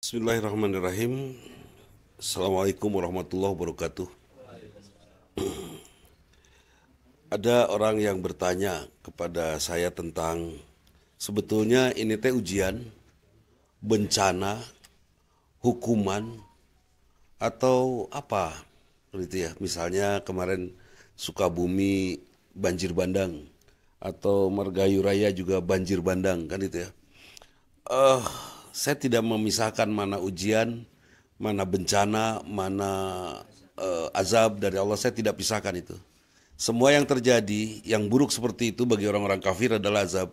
Bismillahirrahmanirrahim. Assalamualaikum warahmatullahi wabarakatuh. Ada orang yang bertanya kepada saya tentang sebetulnya ini teh ujian, bencana, hukuman, atau apa gitu ya. Misalnya kemarin Sukabumi banjir bandang atau Margahayu Raya juga banjir bandang kan itu ya. Eh, saya tidak memisahkan mana ujian, mana bencana, mana azab dari Allah. Saya tidak pisahkan itu. Semua yang terjadi, yang buruk seperti itu bagi orang-orang kafir adalah azab.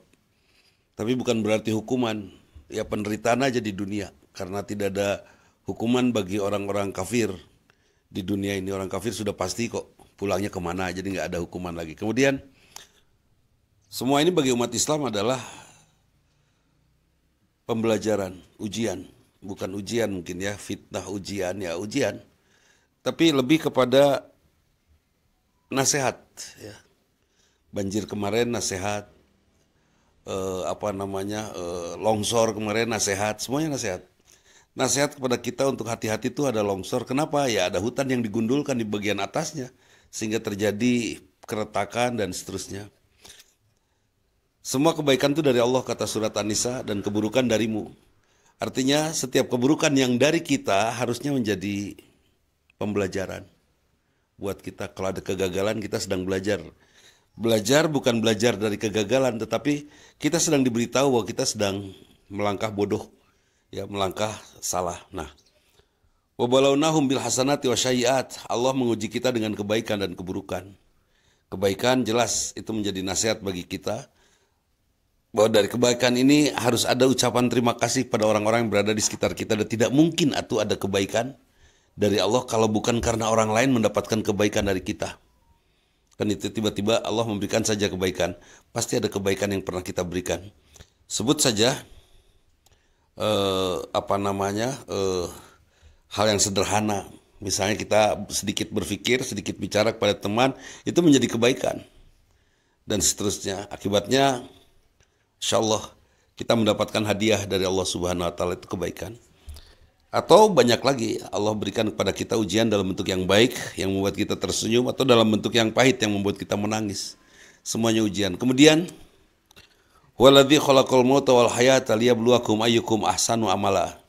Tapi bukan berarti hukuman. Ya penderitaan aja di dunia. Karena tidak ada hukuman bagi orang-orang kafir di dunia ini. Orang kafir sudah pasti kok pulangnya kemana, jadi nggak ada hukuman lagi. Kemudian semua ini bagi umat Islam adalah pembelajaran, ujian, bukan ujian mungkin ya, fitnah ujian ya ujian, tapi lebih kepada nasihat ya. Banjir kemarin nasihat, longsor kemarin nasihat, semuanya nasihat. Nasihat kepada kita untuk hati-hati itu ada longsor. Kenapa? Ya ada hutan yang digundulkan di bagian atasnya sehingga terjadi keretakan dan seterusnya. Semua kebaikan itu dari Allah kata surat An-Nisa dan keburukan darimu. Artinya setiap keburukan yang dari kita harusnya menjadi pembelajaran buat kita. Kalau ada kegagalan kita sedang belajar. Belajar bukan belajar dari kegagalan, tetapi kita sedang diberitahu bahwa kita sedang melangkah bodoh, ya melangkah salah. Nah, wabalawnahum bil hasanati wasyayiat. Allah menguji kita dengan kebaikan dan keburukan. Kebaikan jelas itu menjadi nasihat bagi kita, bahwa dari kebaikan ini harus ada ucapan terima kasih pada orang-orang yang berada di sekitar kita. Dan tidak mungkin atau ada kebaikan dari Allah kalau bukan karena orang lain mendapatkan kebaikan dari kita. Kan itu tiba-tiba Allah memberikan saja kebaikan. Pasti ada kebaikan yang pernah kita berikan. Sebut saja hal yang sederhana. Misalnya kita sedikit berpikir, sedikit bicara kepada teman, itu menjadi kebaikan. Dan seterusnya. Akibatnya insya Allah kita mendapatkan hadiah dari Allah Subhanahu wa Ta'ala, itu kebaikan. Atau banyak lagi Allah berikan kepada kita ujian dalam bentuk yang baik yang membuat kita tersenyum, atau dalam bentuk yang pahit yang membuat kita menangis. Semuanya ujian. Kemudian waladzi khalaqal mauta wal hayata liyabluwakum ayyukum ahsanu amala.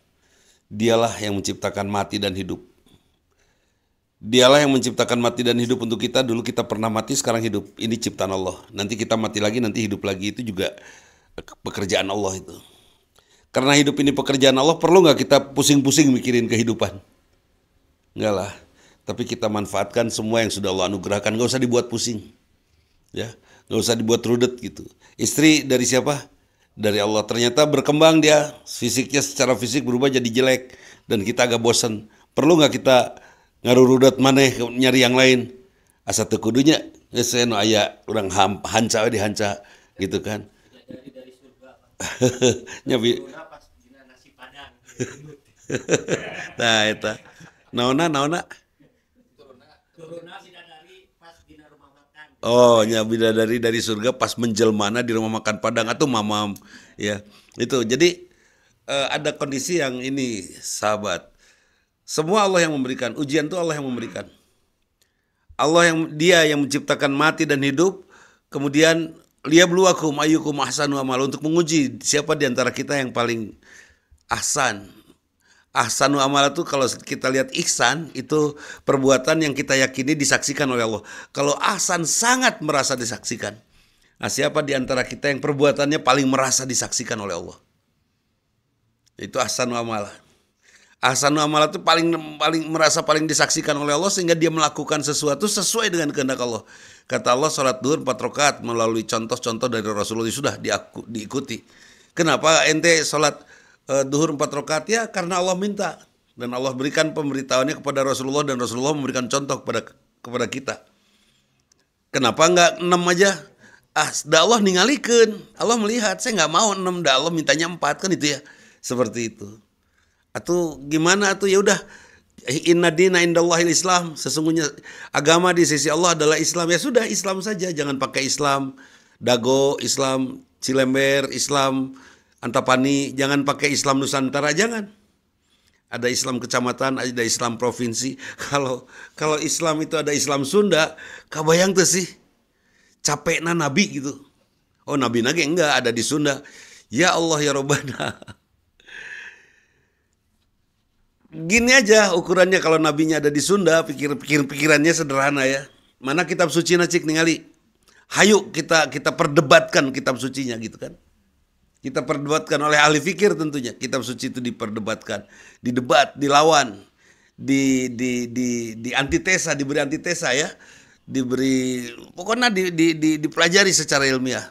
Dialah yang menciptakan mati dan hidup. Dialah yang menciptakan mati dan hidup untuk kita. Dulu kita pernah mati, sekarang hidup. Ini ciptaan Allah. Nanti kita mati lagi, nanti hidup lagi. Itu juga pekerjaan Allah itu. Karena hidup ini pekerjaan Allah, perlu nggak kita pusing-pusing mikirin kehidupan? Enggak lah. Tapi kita manfaatkan semua yang sudah Allah anugerahkan. Nggak usah dibuat pusing, ya. Nggak usah dibuat rudet gitu. Istri dari siapa? Dari Allah. Ternyata berkembang dia, fisiknya secara fisik berubah jadi jelek dan kita agak bosan. Perlu nggak kita ngaruh rudet maneh nyari yang lain? Asa teu kudunya geus anu aya urang hanca we dihanca gitu kan. Nyabi. Nah eta. Naona. Oh, nya bidadari dari surga pas menjelmana di rumah makan Padang atau mamam ya. Itu. Jadi ada kondisi yang ini sahabat. Semua Allah yang memberikan, ujian itu Allah yang memberikan. Dia yang menciptakan mati dan hidup, kemudian liyabluwakum ayyukum ahsanu amala, untuk menguji siapa di antara kita yang paling ahsan. Ahsanu amala itu kalau kita lihat ihsan itu perbuatan yang kita yakini disaksikan oleh Allah. Kalau ahsan sangat merasa disaksikan. Nah, siapa di antara kita yang perbuatannya paling merasa disaksikan oleh Allah? Itu ahsanu amala. Ahsanu amala itu paling disaksikan oleh Allah sehingga dia melakukan sesuatu sesuai dengan kehendak Allah. Kata Allah, sholat duhur 4 rakaat melalui contoh-contoh dari Rasulullah sudah diikuti. Kenapa ente sholat duhur 4 rakaat? Ya karena Allah minta. Dan Allah berikan pemberitahuannya kepada Rasulullah dan Rasulullah memberikan contoh kepada kita. Kenapa enggak 6 aja? Da Allah ningalikeun. Allah melihat, saya enggak mau 6, da Allah mintanya 4 kan itu ya. Seperti itu. Atau gimana tuh, ya udah, inna dina indallahil Islam, sesungguhnya agama di sisi Allah adalah Islam. Ya sudah, Islam saja, jangan pakai Islam Dago, Islam Cilember, Islam Antapani, jangan pakai Islam Nusantara, jangan. Ada Islam kecamatan, ada Islam provinsi. Kalau Islam itu ada Islam Sunda, kabayang tuh sih capekna Nabi gitu. Oh, Nabi nage enggak ada di Sunda. Ya Allah ya Robbana. Gini aja ukurannya kalau nabinya ada di Sunda, pikirannya sederhana ya. Mana kitab suci cik ningali. Hayu kita perdebatkan kitab sucinya gitu kan. Kita perdebatkan oleh ahli fikir tentunya. Kitab suci itu diperdebatkan, didebat, dilawan, di antitesa, diberi antitesa ya. Diberi pokoknya dipelajari secara ilmiah.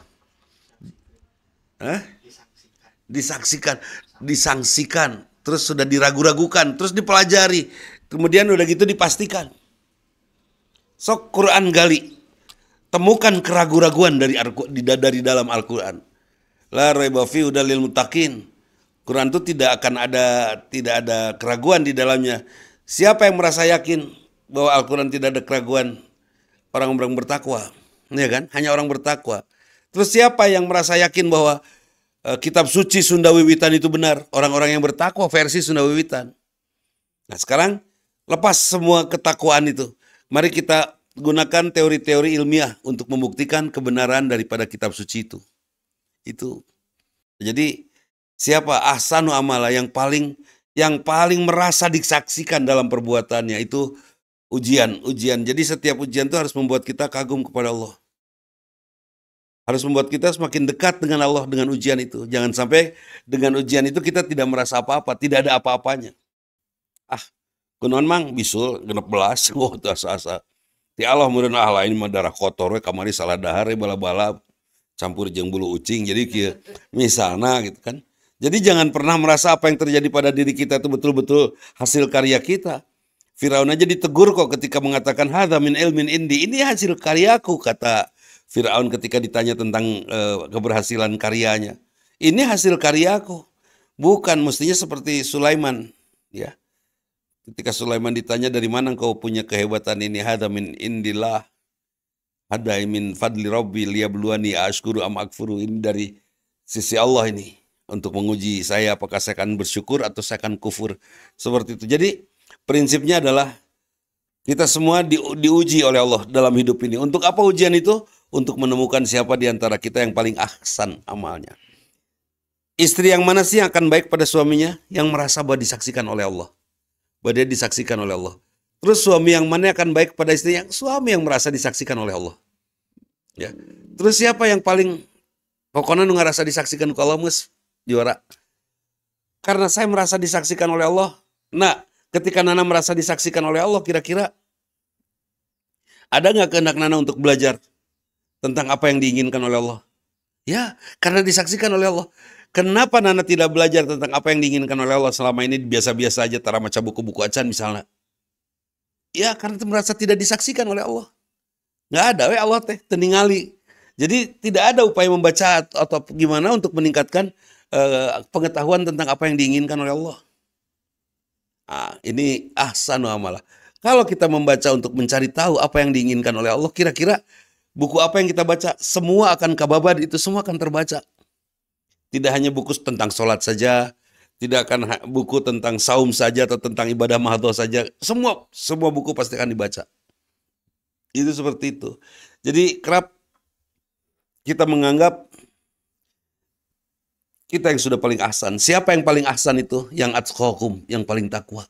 Disangsikan, terus sudah diragu-ragukan, terus dipelajari, kemudian udah gitu dipastikan. Sok Quran gali, temukan keraguan-raguan dari dalam Al-Quran. La raiba fi hudal lil muttaqin. Quran itu tidak ada keraguan di dalamnya. Siapa yang merasa yakin bahwa Al-Quran tidak ada keraguan? Orang-orang bertakwa, ya kan? Hanya orang bertakwa. Terus siapa yang merasa yakin bahwa kitab suci Sunda Wiwitan itu benar? Orang-orang yang bertakwa versi Sunda Wiwitan. Nah sekarang lepas semua ketakwaan itu. Mari kita gunakan teori-teori ilmiah untuk membuktikan kebenaran daripada kitab suci itu. Jadi siapa ahsanu amala yang paling merasa disaksikan dalam perbuatannya itu ujian. Jadi setiap ujian itu harus membuat kita kagum kepada Allah. Harus membuat kita semakin dekat dengan Allah dengan ujian itu. Jangan sampai dengan ujian itu kita tidak merasa apa-apa, tidak ada apa-apanya. Kunaon mang bisul 16, oh itu asa-asa. Ti Allah meureun lain mah darah kotor we kamari salah dahar bala-bala campur jeung bulu ucing. Jadi kieu misalna gitu kan. Jadi jangan pernah merasa apa yang terjadi pada diri kita itu betul-betul hasil karya kita. Firaun aja ditegur kok ketika mengatakan hadza min ilmin indi. Ini hasil karyaku, kata Firaun ketika ditanya tentang keberhasilan karyanya. Ini hasil karyaku. Bukan mestinya seperti Sulaiman, ya. Ketika Sulaiman ditanya dari mana engkau punya kehebatan ini, hadza min indillah, hadza min fadli rabbi liyabluwani ashkuru am akfuru. Ini dari sisi Allah ini untuk menguji saya apakah saya akan bersyukur atau saya akan kufur. Seperti itu. Jadi prinsipnya adalah kita semua diuji oleh Allah dalam hidup ini. Untuk apa ujian itu? Untuk menemukan siapa di antara kita yang paling ahsan amalnya. Istri yang mana sih yang akan baik pada suaminya? Yang merasa bahwa disaksikan oleh Allah. Bahwa dia disaksikan oleh Allah. Terus suami yang mana akan baik pada istri? Yang suami yang merasa disaksikan oleh Allah. Ya. Terus siapa yang paling pokoknya ngerasa disaksikan oleh Allah, mus juara? Karena saya merasa disaksikan oleh Allah. Nah, ketika Nana merasa disaksikan oleh Allah, kira-kira ada nggak kehendak Nana untuk belajar tentang apa yang diinginkan oleh Allah? Ya, karena disaksikan oleh Allah. Kenapa Nana tidak belajar tentang apa yang diinginkan oleh Allah selama ini biasa-biasa aja, tara maca buku-buku acan misalnya? Ya, karena merasa tidak disaksikan oleh Allah. Nggak ada, Allah teh teningali. Jadi tidak ada upaya membaca atau gimana untuk meningkatkan pengetahuan tentang apa yang diinginkan oleh Allah. Nah, ini ahsanu amalah. Kalau kita membaca untuk mencari tahu apa yang diinginkan oleh Allah, kira-kira buku apa yang kita baca, semua akan kababad, itu semua akan terbaca. Tidak hanya buku tentang sholat saja, tidak akan buku tentang saum saja atau tentang ibadah mahdoh saja. Semua buku pasti akan dibaca. Itu seperti itu. Jadi kerap kita menganggap kita yang sudah paling ahsan. Siapa yang paling ahsan itu? Yang atqakum, yang paling takwa.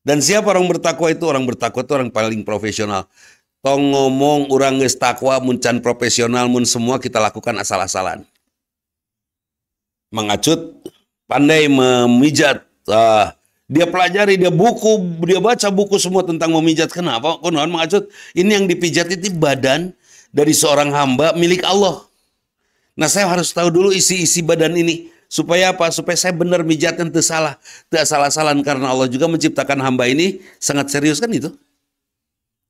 Dan siapa orang bertakwa itu? Orang bertakwa itu orang paling profesional. Tong ngomong orang geus takwa mun can profesional, mun semua kita lakukan asal-asalan. Mang Acut pandai memijat. Dia pelajari, dia baca buku semua tentang memijat. Kenapa? Kunaon Mang Acut? Ini yang dipijat itu badan dari seorang hamba milik Allah. Nah, saya harus tahu dulu isi-isi badan ini. Supaya apa? Supaya saya benar mijatnya teu salah. Teu asal-asalan, karena Allah juga menciptakan hamba ini sangat serius kan itu.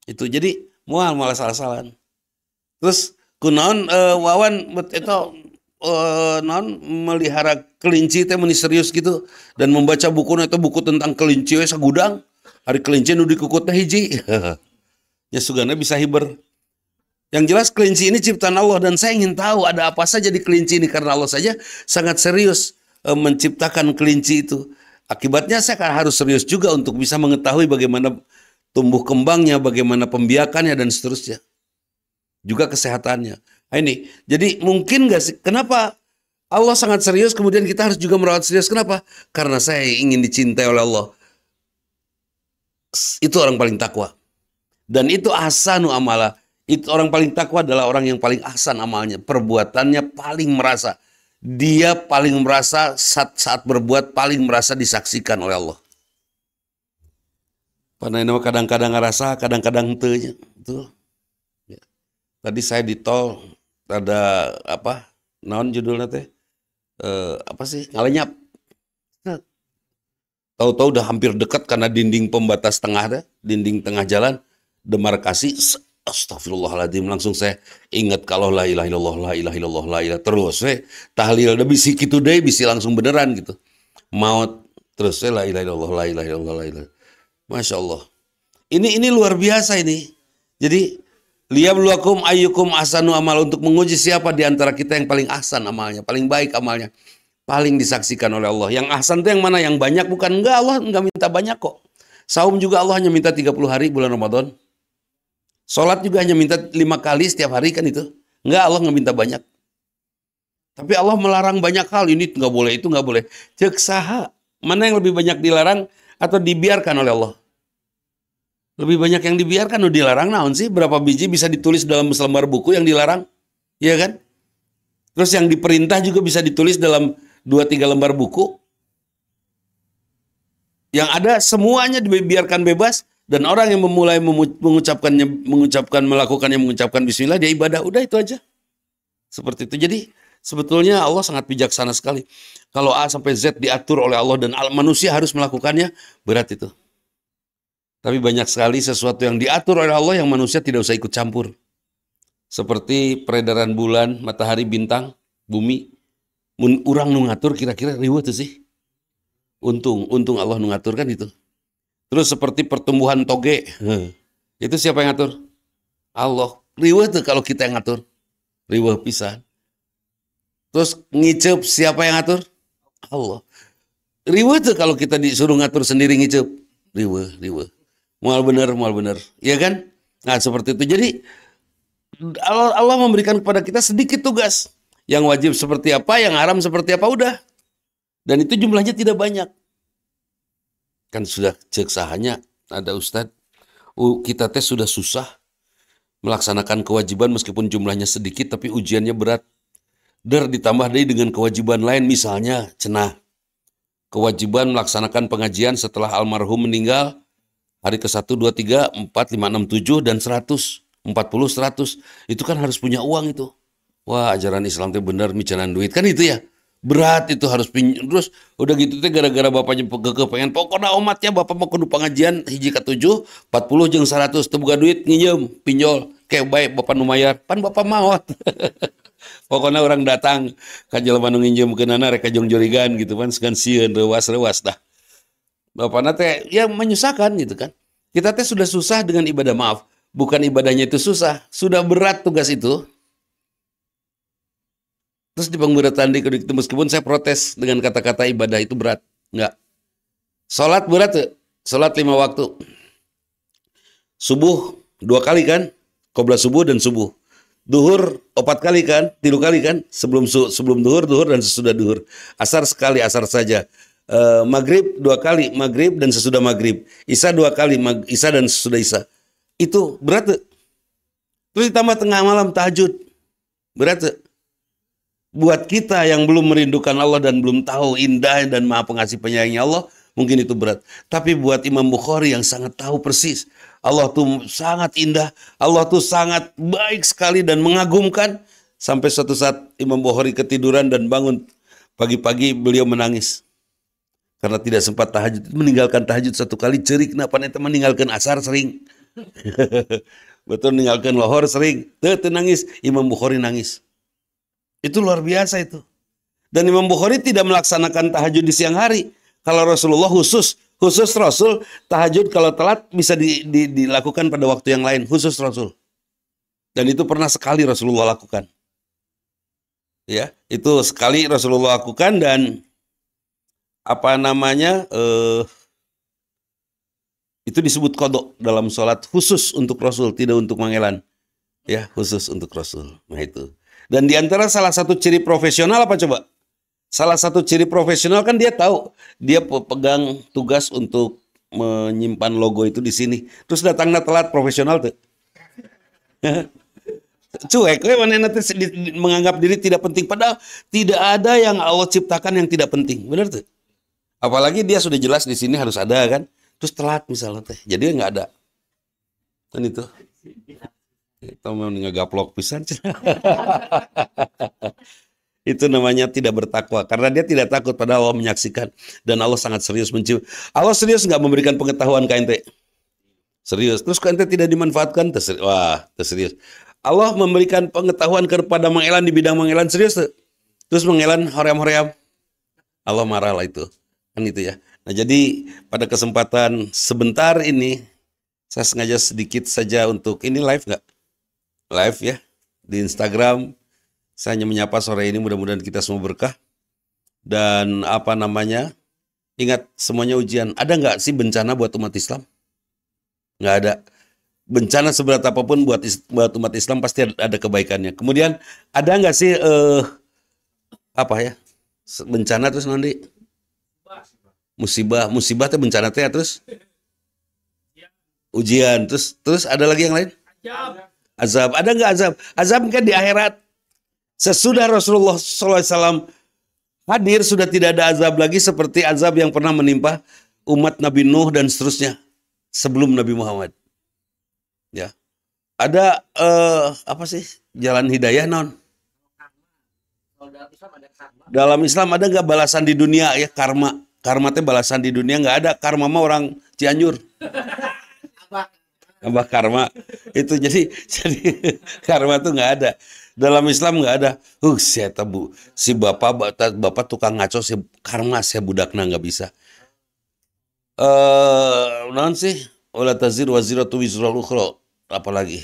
Itu jadi malah salah-salan. Terus kunaon wawan itu non melihara kelinci teh meni serius gitu dan membaca bukunya itu buku tentang kelinci we sagudang. Hari kelinci nu dikukut teh hiji. Ya sugana bisa hiber. Yang jelas kelinci ini ciptaan Allah dan saya ingin tahu ada apa saja di kelinci ini karena Allah saja sangat serius menciptakan kelinci itu. Akibatnya saya harus serius juga untuk bisa mengetahui bagaimana tumbuh kembangnya, bagaimana pembiakannya dan seterusnya. Juga kesehatannya. Nah, ini, jadi mungkin nggak sih, kenapa Allah sangat serius, kemudian kita harus juga merawat serius. Kenapa? Karena saya ingin dicintai oleh Allah. Itu orang paling takwa. Dan itu ahsanu amala. Itu orang paling takwa adalah orang yang paling ahsan amalnya. Perbuatannya paling merasa. Dia paling merasa saat berbuat, paling merasa disaksikan oleh Allah. Karena kadang-kadang ngerasa, kadang-kadang ente. Itu. Ya. Tadi saya di tol, ada apa? Naon judulnya teh? Apa sih? Ngalenyap. Nah, tahu-tahu udah hampir dekat karena dinding pembatas tengah deh, dinding tengah jalan, demarkasi. Astagfirullahaladzim, langsung saya ingat kalau la ilaha illallah, la ilaha illallah, la ilaha, terus tahlil udah bisi gitu deh, bisi langsung beneran gitu. Maut terus la ilaha illallah, la ilaha illallah, la ilaha. Masya Allah. Ini luar biasa ini. Jadi liyabluwakum ayyukum ahsanu amal, untuk menguji siapa di antara kita yang paling ahsan amalnya, paling baik amalnya, paling disaksikan oleh Allah. Yang ahsan itu yang mana? Yang banyak? Bukan, enggak, Allah enggak minta banyak kok. Saum juga Allah hanya minta 30 hari bulan Ramadan. Sholat juga hanya minta 5 kali setiap hari kan itu. Enggak, Allah nggak minta banyak. Tapi Allah melarang banyak hal. Ini nggak boleh, itu nggak boleh. Cek saha, mana yang lebih banyak dilarang atau dibiarkan oleh Allah? Lebih banyak yang dibiarkan atau dilarang. Naon sih? Berapa biji bisa ditulis dalam selembar buku yang dilarang? Iya kan? Terus yang diperintah juga bisa ditulis dalam 2-3 lembar buku. Yang ada semuanya dibiarkan bebas. Dan orang yang memulai mengucapkan bismillah, dia ibadah. Udah itu aja. Seperti itu. Jadi sebetulnya Allah sangat bijaksana sekali. Kalau A sampai Z diatur oleh Allah dan manusia harus melakukannya, berat itu. Tapi banyak sekali sesuatu yang diatur oleh Allah yang manusia tidak usah ikut campur. Seperti peredaran bulan, matahari, bintang, bumi. Urang nu ngatur kira-kira riweuh tuh sih. Untung Allah nu ngatur kan itu. Terus seperti pertumbuhan toge. Itu siapa yang ngatur? Allah. Riweuh tuh kalau kita yang ngatur. Riweuh pisan. Terus ngicep siapa yang ngatur? Allah. Riweuh tuh kalau kita disuruh ngatur sendiri ngicep. Riweuh. Mual bener. Iya kan? Nah seperti itu. Jadi Allah memberikan kepada kita sedikit tugas. Yang wajib seperti apa, yang haram seperti apa, udah. Dan itu jumlahnya tidak banyak. Kan sudah cek sahanya ada Ustadz, kita tes sudah susah melaksanakan kewajiban meskipun jumlahnya sedikit tapi ujiannya berat. Ditambah dari dengan kewajiban lain, misalnya cenah kewajiban melaksanakan pengajian setelah almarhum meninggal hari ke-1, 2, 3, 4, 5, 6, 7 dan 100, 40, 100. Itu kan harus punya uang itu. Wah, ajaran Islam itu benar micanan duit kan itu ya. Berat itu harus pinjam. Terus udah gitu teh gara-gara bapaknya pengen pokoknya omatnya bapak mau kudu pengajian hiji ka 7, 40 jeung 100 teu boga duit nginjem pinjol kayak baik bapak nu mayar pan bapak maot. Pokoknya orang datang ka jelema nu nginjemkeunana rek kajong jorigan gitu kan segan sieun leuwas dah. Bapakna teh ya menyusahkan gitu kan. Kita teh sudah susah dengan ibadah, maaf, bukan ibadahnya itu susah, sudah berat tugas itu. Terus di pemberatan itu meskipun saya protes dengan kata-kata ibadah itu berat. Enggak. Sholat berat tuh. Sholat 5 waktu. Subuh 2 kali kan. Qobla subuh dan subuh. Duhur 4 kali kan. 3 kali kan. Sebelum duhur dan sesudah duhur. Asar sekali, asar saja. Maghrib 2 kali. Maghrib dan sesudah maghrib. Isya 2 kali. Isya dan sesudah isya. Itu berat tuh. Terus ditambah tengah malam tahajud. Berat tuh. Buat kita yang belum merindukan Allah dan belum tahu indah dan maha pengasih penyayangnya Allah, mungkin itu berat. Tapi buat Imam Bukhari yang sangat tahu persis, Allah tuh sangat indah, Allah tuh sangat baik sekali dan mengagumkan. Sampai suatu saat Imam Bukhari ketiduran dan bangun pagi-pagi beliau menangis. Karena tidak sempat tahajud, meninggalkan tahajud 1 kali, cerik kenapa nanti meninggalkan asar sering. Betul, meninggalkan lohor sering. Tuh nangis, Imam Bukhari nangis. Itu luar biasa itu. Dan Imam Bukhari tidak melaksanakan tahajud di siang hari. Kalau Rasulullah khusus Rasul, tahajud kalau telat bisa dilakukan pada waktu yang lain. Khusus Rasul. Dan itu pernah sekali Rasulullah lakukan. Ya, itu sekali Rasulullah lakukan dan apa namanya, itu disebut kodok dalam sholat khusus untuk Rasul, tidak untuk mangelan. Ya, khusus untuk Rasul. Nah itu. Dan di antara salah satu ciri profesional apa coba? Salah satu ciri profesional kan dia tahu, dia pegang tugas untuk menyimpan logo itu di sini. Terus datangnya telat, profesional tuh. Cuek, mana nanti menganggap diri tidak penting. Padahal tidak ada yang Allah ciptakan yang tidak penting. Benar tuh? Apalagi dia sudah jelas di sini harus ada kan. Terus telat misalnya teh. Jadi nggak ada. Kan itu. Kita mau ngegaplok pisan. Itu namanya tidak bertakwa. Karena dia tidak takut pada Allah menyaksikan. Dan Allah sangat serius mencium. Allah serius nggak memberikan pengetahuan ke ente? Serius. Terus ke ente tidak dimanfaatkan? Wah, serius. Allah memberikan pengetahuan kepada Mang Elan di bidang Mang Elan, serius tuh. Terus Mang Elan hoream-hoream. Allah marah lah itu. Kan itu ya. Nah jadi pada kesempatan sebentar ini, saya sengaja sedikit saja untuk, ini live nggak? Live ya. Di Instagram. Saya hanya menyapa sore ini, mudah-mudahan kita semua berkah. Dan apa namanya, ingat semuanya ujian. Ada nggak sih bencana buat umat Islam? Nggak ada. Bencana seberat apapun buat umat Islam pasti ada kebaikannya. Kemudian ada nggak sih apa ya, bencana terus nanti musibah itu bencana teh, terus ujian, terus ada lagi yang lain, azab. Ada nggak azab? Azab kan di akhirat. Sesudah Rasulullah SAW hadir sudah tidak ada azab lagi seperti azab yang pernah menimpa umat Nabi Nuh dan seterusnya sebelum Nabi Muhammad. Ya, ada apa sih jalan hidayah non? Dalam Islam ada nggak balasan di dunia ya, karma? Karma teh balasan di dunia nggak ada. Karma mah orang Cianjur. Abah karma itu jadi karma tuh nggak ada. Dalam Islam nggak ada. Si bapak tukang ngaco, si karma saya budakna nggak bisa. Non sih, wala tazir waziratu wizral ukhra. Apalagi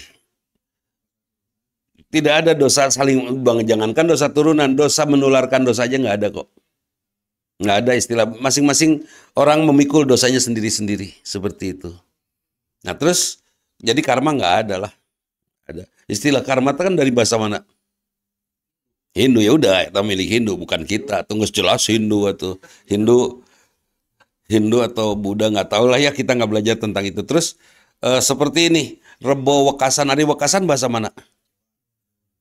tidak ada dosa saling, jangankan dosa turunan, dosa menularkan dosa aja nggak ada kok. Nggak ada istilah, masing-masing orang memikul dosanya sendiri-sendiri seperti itu. Nah terus jadi karma nggak ada lah. Ada istilah karma kan dari bahasa mana? Hindu. Ya udah, kita milik Hindu, bukan kita. Tunggu jelas Hindu atau Hindu atau Buddha, nggak tahu lah ya, kita nggak belajar tentang itu. Terus seperti ini, Rebo Wekasan, Ari Wekasan bahasa mana?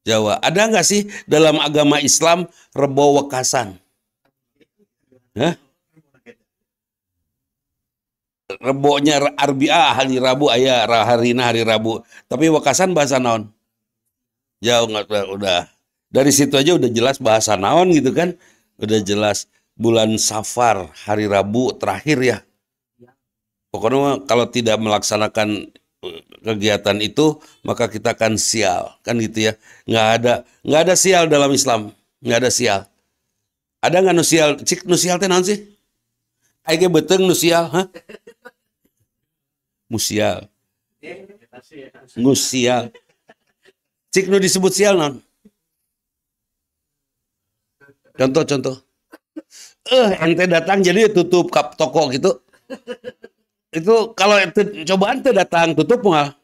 Jawa. Ada nggak sih dalam agama Islam Rebo Wekasan? Hah? Rebonya Arbia hari Rabu, ayah harina hari Rabu. Tapi Wekasan bahasa naon? Jauh nggak, udah. Dari situ aja udah jelas bahasa naon gitu kan? Udah jelas. Bulan Safar hari Rabu terakhir ya. Pokoknya kalau tidak melaksanakan kegiatan itu maka kita akan sial, kan gitu ya. Nggak ada sial dalam Islam, nggak ada sial. Ada nggak nusial? Cik nusial teh naon sih? Aige beteng nusial, hah? Musial, ngusial. Cik nu disebut sial naon? Contoh. Ente datang jadi tutup kap toko gitu. Itu kalau cobaan tuh datang tutup nggak?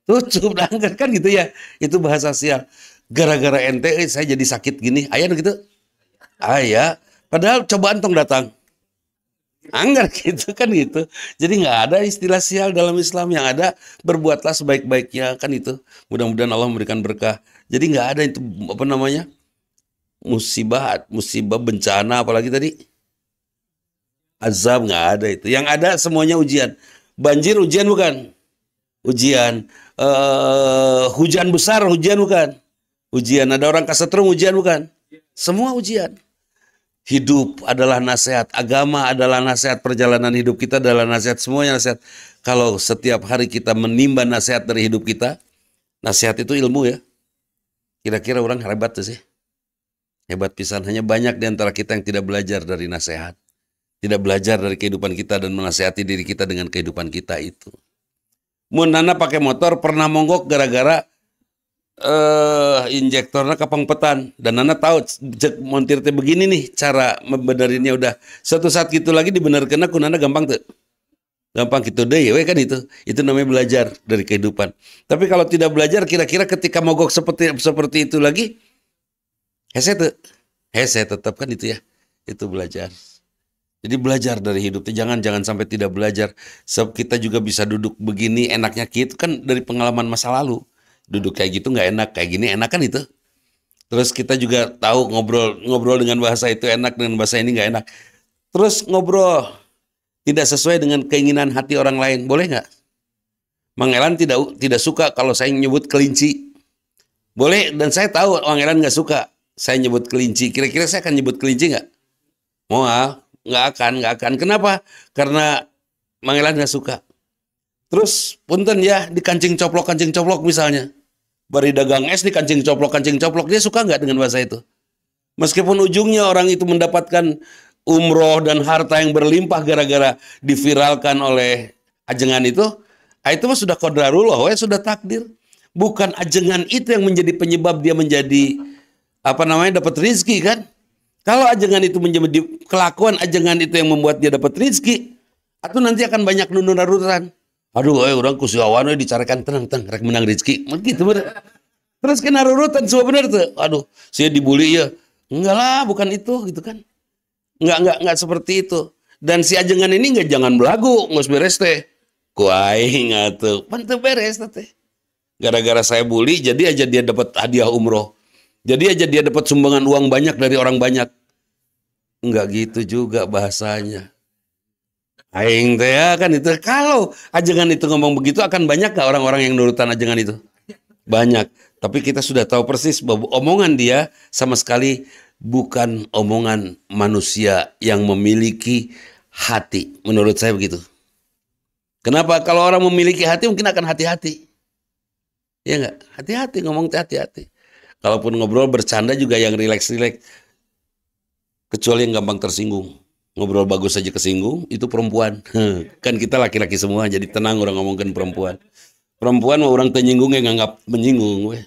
Tutup kan gitu ya. Itu bahasa sial. Gara-gara ente saya jadi sakit gini. Ayah gitu. Ayah. Padahal cobaan tong datang. Anggar gitu kan gitu. Jadi nggak ada istilah sial dalam Islam. Yang ada berbuatlah sebaik-baiknya kan itu. Mudah-mudahan Allah memberikan berkah. Jadi nggak ada itu apa namanya, musibah bencana apalagi tadi. Azab nggak ada itu. Yang ada semuanya ujian. Banjir ujian bukan? Ujian. Hujan besar ujian bukan? Ujian. Ada orang kesetrum ujian bukan? Semua ujian. Hidup adalah nasihat. Agama adalah nasihat. Perjalanan hidup kita adalah nasihat. Semuanya nasihat. Kalau setiap hari kita menimba nasihat dari hidup kita, nasihat itu ilmu ya. Kira-kira orang hebat tuh sih. Hebat pisan. Hanya banyak di antara kita yang tidak belajar dari nasihat. Tidak belajar dari kehidupan kita dan menasihati diri kita dengan kehidupan kita itu. Mun nana pakai motor pernah monggok gara-gara injektornya kapangpetan dan Nana tahu cek montir teh begini nih cara membenerinnya udah suatu saat gitu lagi dibenerkeun aku Nana gampang tuh gampang gitu deh we kan itu namanya belajar dari kehidupan tapi kalau tidak belajar kira-kira ketika mogok seperti itu lagi hese tuh hese tetap kan itu ya itu belajar jadi belajar dari hidupnya jangan sampai tidak belajar sebab kita juga bisa duduk begini enaknya gitu kan dari pengalaman masa lalu duduk kayak gitu nggak enak kayak gini enak kan itu terus kita juga tahu ngobrol dengan bahasa itu enak dengan bahasa ini nggak enak terus ngobrol tidak sesuai dengan keinginan hati orang lain boleh nggak Mang Elan tidak suka kalau saya nyebut kelinci boleh dan saya tahu Mang Elan nggak suka saya nyebut kelinci kira-kira saya akan nyebut kelinci nggak mau nggak akan kenapa karena Mang Elan nggak suka terus punten ya di kancing coplok misalnya bari dagang es di kancing coplok dia suka nggak dengan bahasa itu meskipun ujungnya orang itu mendapatkan umroh dan harta yang berlimpah gara-gara diviralkan oleh ajengan itu mah sudah qadarullah sudah takdir bukan ajengan itu yang menjadi penyebab dia menjadi apa namanya dapat rizki kan kalau ajengan itu menjadi kelakuan ajengan itu yang membuat dia dapat rizki atau nanti akan banyak nununarutan aduh orang kusiawan dicarikan tenang rek menang rizki gitu bener terus kena rurutan semua bener tuh aduh saya dibully ya enggak lah bukan itu gitu kan enggak seperti itu dan si ajengan ini enggak jangan belagu nggak beres teh kuaing atuh pan teu beres teh gara-gara saya bully jadi aja dia dapat hadiah umroh jadi aja dia dapat sumbangan uang banyak dari orang banyak enggak gitu juga bahasanya aing teh ya kan itu kalau ajengan itu ngomong begitu akan banyak gak orang-orang yang nurutan ajengan itu banyak tapi kita sudah tahu persis bahwa omongan dia sama sekali bukan omongan manusia yang memiliki hati menurut saya begitu kenapa kalau orang memiliki hati mungkin akan hati-hati ya enggak hati-hati ngomong hati-hati kalaupun ngobrol bercanda juga yang rileks-rileks kecuali yang gampang tersinggung ngobrol bagus saja kesinggung itu perempuan kan kita laki-laki semua jadi tenang orang ngomongin perempuan mau orang tenyinggung yang nganggap menyinggung we.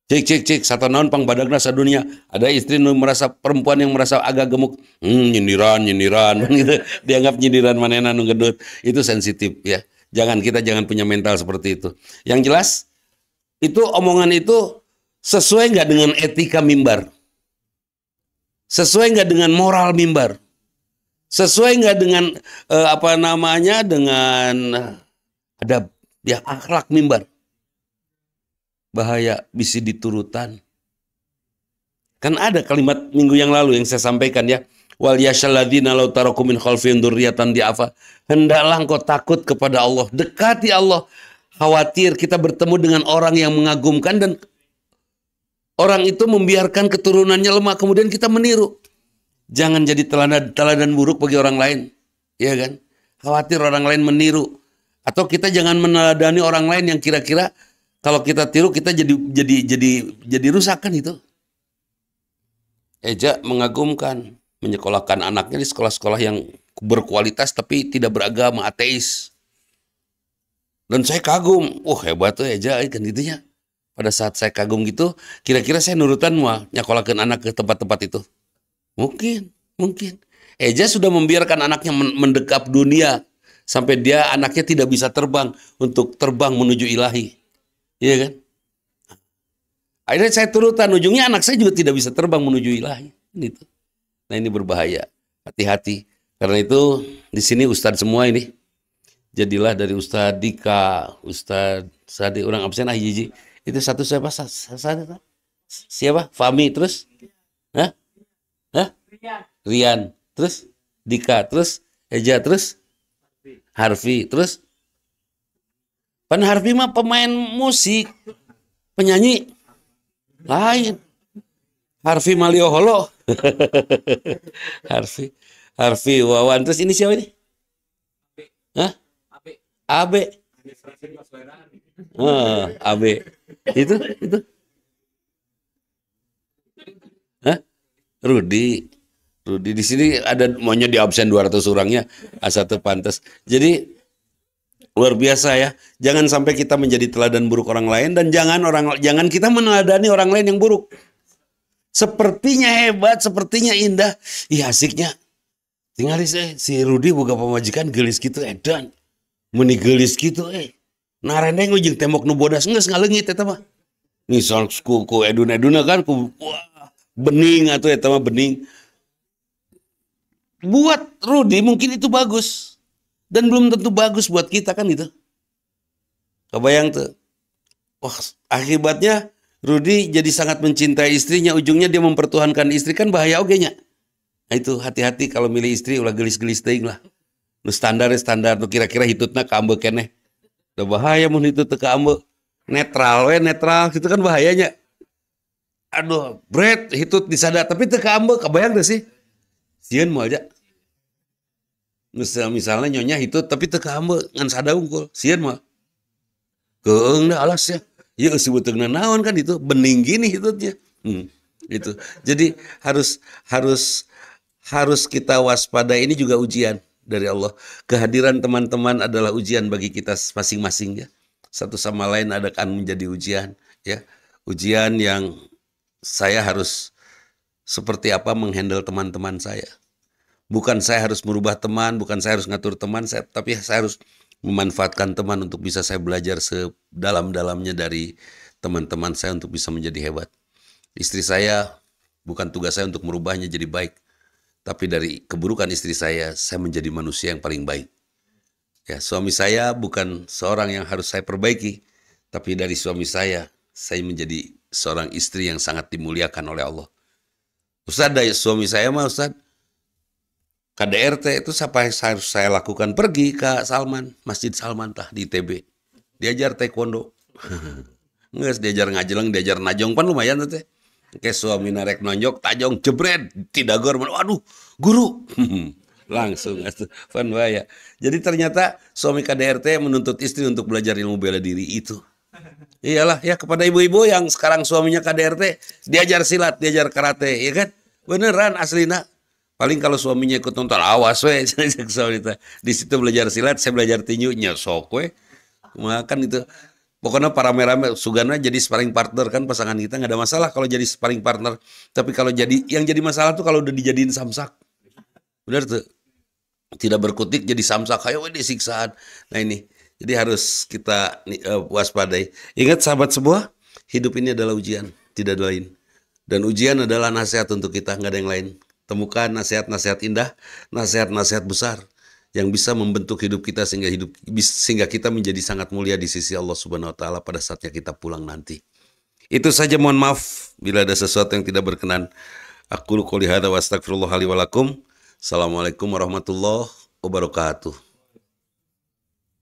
Cik satu naon pang badagna sadunia ada istri nu merasa perempuan yang merasa agak gemuk nyindiran gitu dianggap nyindiran manehna nu gedut itu sensitif ya kita jangan punya mental seperti itu yang jelas itu omongan itu sesuai nggak dengan etika mimbar sesuai nggak dengan moral mimbar sesuai nggak dengan dengan adab ya akhlak mimbar bahaya bisa diturutan kan ada kalimat minggu yang lalu yang saya sampaikan ya wal yashalladzina law taraku min khalfihim dzurriyyatan di'afa hendaklah engkau takut kepada Allah dekati Allah khawatir kita bertemu dengan orang yang mengagumkan dan orang itu membiarkan keturunannya lemah kemudian kita meniru jangan jadi teladan buruk bagi orang lain ya kan khawatir orang lain meniru atau kita jangan meneladani orang lain yang kira-kira kalau kita tiru kita jadi rusak kan itu. Eja mengagumkan menyekolahkan anaknya di sekolah-sekolah yang berkualitas tapi tidak beragama ateis. Dan saya kagum, hebat tuh Eja kan gitunya. Pada saat saya kagum gitu, kira-kira saya nurutan mau nyekolahkan anak ke tempat-tempat itu. Mungkin. Eja sudah membiarkan anaknya mendekap dunia sampai dia anaknya tidak bisa terbang untuk terbang menuju ilahi. Iya kan? Akhirnya saya turutan, ujungnya anak saya juga tidak bisa terbang menuju ilahi. Gitu. Nah ini berbahaya, hati-hati. Karena itu di sini Ustadz semua ini, jadilah dari Ustadz Dika, Ustadz Sadi, orang absen Jiji. Itu satu siapa? Siapa? Fami, terus? Hah? Rian, terus? Dika, terus? Eja, terus? Harfi, terus? Pan Harfi mah pemain musik, penyanyi lain. Harfi Malioholo. Harfi Wawan. Terus ini siapa ini? Hah? Abe. Abe. Itu. Hah? Rudi di sini ada maunya di absen 200 orangnya asal pantas. Jadi Luar biasa ya. Jangan sampai kita menjadi teladan buruk orang lain dan jangan kita meneladani orang lain yang buruk. Sepertinya hebat, sepertinya indah. Ih asiknya. Tinggal si Rudi boga pamajikan gelis gitu edan. Meni gelis gitu Narendeng ujung tembok nu bodas geus ngaleungit eta mah. Misal ku edun-eduna kan wah, bening atau eta mah bening. Buat Rudi mungkin itu bagus. Dan belum tentu bagus buat kita kan gitu. Kebayang tuh. Wah, akibatnya Rudi jadi sangat mencintai istrinya, ujungnya dia mempertuhankan istri, kan bahaya oge nya. Nah itu hati-hati kalau milih istri ulah gelis-gelis teuing lah. Nu standar nu kira-kira hitutna kaambeu keneh. Udah bahaya mun hitut teu kaambeu. Netral gitu kan bahayanya. Aduh, bret hitut disada tapi teu kaambeu, kebayang teu sih? Sieun moal aja. Misalnya nyonya hitut tapi teu kaambeu ngan sada unggul, sieun mah. Keung dah alas ya. Ya sebetulnya naon kan itu bening gini hitutnya. Itu. Jadi harus kita waspada, ini juga ujian dari Allah. Kehadiran teman-teman adalah ujian bagi kita masing-masing ya. Satu sama lain akan menjadi ujian ya. Ujian yang saya harus seperti apa menghandle teman-teman saya. Bukan saya harus merubah teman, bukan saya harus ngatur teman, tapi saya harus memanfaatkan teman untuk bisa saya belajar sedalam-dalamnya dari teman-teman saya untuk bisa menjadi hebat. Istri saya bukan tugas saya untuk merubahnya jadi baik. Tapi dari keburukan istri saya menjadi manusia yang paling baik. Ya, suami saya bukan seorang yang harus saya perbaiki, tapi dari suami saya menjadi seorang istri yang sangat dimuliakan oleh Allah. Ustaz, dari suami saya mah Ustaz, KDRT itu siapa yang harus saya lakukan? Pergi ke Salman, Masjid Salman tah di ITB. Diajar taekwondo. Nges, diajar ngajeleng, diajar najong, pan lumayan tuh teh. Kayak suami narek nonjok, tajong jebret, tidak gor, waduh, guru. Langsung, fan bahaya. Jadi ternyata suami KDRT menuntut istri untuk belajar ilmu bela diri itu. Iyalah ya, kepada ibu-ibu yang sekarang suaminya KDRT, diajar silat, diajar karate, ya kan? Beneran aslina. Paling kalau suaminya ikut nonton, awas we. Di situ belajar silat, saya belajar tinju, nyesok we. Makan itu. Pokoknya para rame-rame sugana jadi sparring partner kan, pasangan kita nggak ada masalah kalau jadi sparring partner. Tapi kalau yang jadi masalah tuh kalau udah dijadiin samsak. Benar tuh. Tidak berkutik jadi samsak, ayo disiksaan. Nah ini, jadi harus kita waspadai. Ingat sahabat semua, hidup ini adalah ujian, tidak ada lain. Dan ujian adalah nasihat untuk kita, nggak ada yang lain. Temukan nasihat-nasihat indah, nasihat-nasihat besar yang bisa membentuk hidup kita sehingga kita menjadi sangat mulia di sisi Allah Subhanahu wa taala pada saatnya kita pulang nanti. Itu saja, mohon maaf bila ada sesuatu yang tidak berkenan. Aku qouli hadza wa astaghfirullah li wa lakum. Assalamualaikum warahmatullahi wabarakatuh.